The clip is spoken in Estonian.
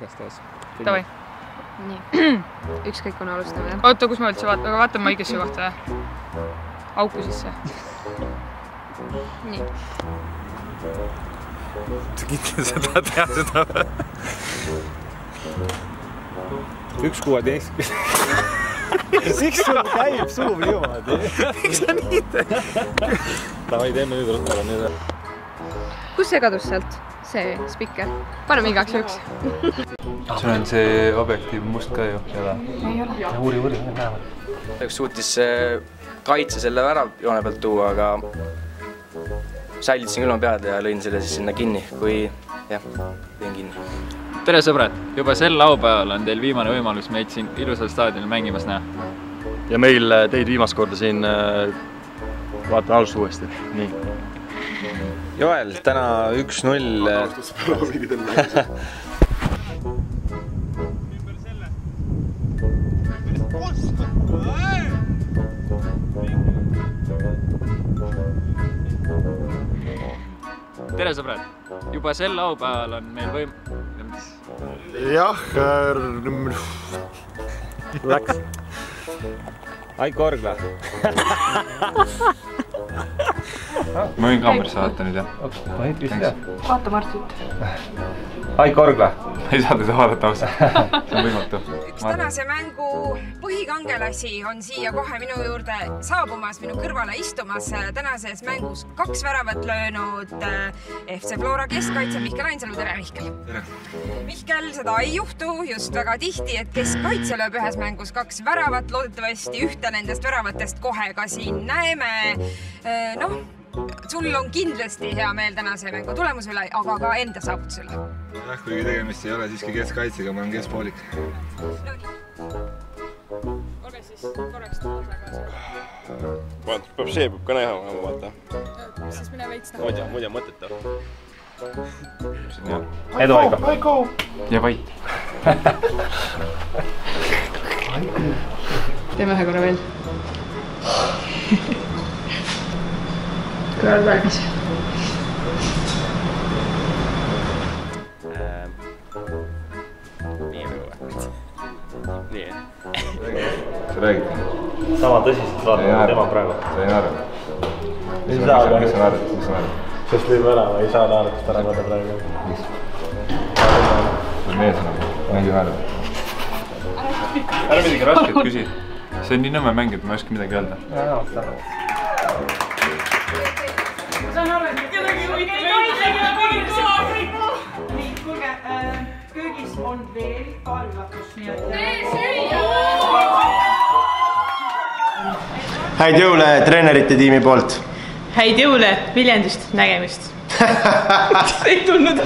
igastahes. Tavai. Nii. Ükskõik kuna alustame, jah? Oota, kus ma üldse vaatan? Aga vaatan ma õigesse kohta, jah? Auku sisse. Nii. Sa kindlasti seda teha seda või? 1.16. Siks sul käib suu niimoodi. Miks sa nii teed? Tavai, teeme nüüd ruttu nüüd. Kus see kadus sealt? See spikker. Paneme igaks üks. Sul on see objektiiv must ka ju. Ei ole. Uuri, näevad. Üks suutis kaitse selle väravjoone pealt tuua, aga säilitasin külma pead ja lõin selle siis sinna kinni, kui jah, lõin kinni. Tere sõbrad! Juba sel laupäeval on teil viimane võimalus meid siin ilusal staadionil mängimas näha. Ja meil teid viimast korda siin vaatan alust uuesti. Nii. Joel, täna 1-0. Tere sõbrad! Juba sel laupäeval on meil Jah, läks. Aiko Orgla. Ma võin kaamerasse vaata nüüd, jah? Vaata Martit. Aiko Orgla. Ma ei saa teda vaadata ausa. See on võimatu. Üks tänase mängu põhikangelasi on siia kohe minu juurde saabumas, minu kõrvale istumas. Tänases mängus 2 väravat löönud FC Flora keskkaitse Mihkel Ainsalu. Tere, Mihkel! Tere! Mihkel, seda ei juhtu just väga tihti, et keskkaitse lööb ühes mängus 2 väravat. Loodetavasti ühte nendest väravatest kohe ka siin näeme. Noh, sul on kindlasti hea meel tänase mängu tulemuse üle, aga ka enda saavutuse üle. Jah, kuigi tegemist ei ole siiski keskkaitsega, ma olen keskpoolik. Olge siis korraks tagasi. See peab ka näha, ma vaata. Siis mine veits näha. Muide mõteta. Edu, Aiko! Ja vait. Teeme ühe korra veel. Kui oled valmis? Nii või? Nii. Sa räägid? Sama tõsiselt vaatama tema praegu. Sa ei naara? Mis sa naarad? Sest lõi värava, ei saa naarutust ära võtta praegu. Miks? See on meie sõna. Ma ei naara. Ära midagi rasket küsi. See on nii nõmme mäng, et ma ei oska midagi öelda. Ma saan aru, et kedagi huvitav ei Nii, kuulge, köögis on veel kaalulatus, nii et... Häid jõule treenerite tiimi poolt! Häid jõule Viljandist nägemist! Ei tulnud!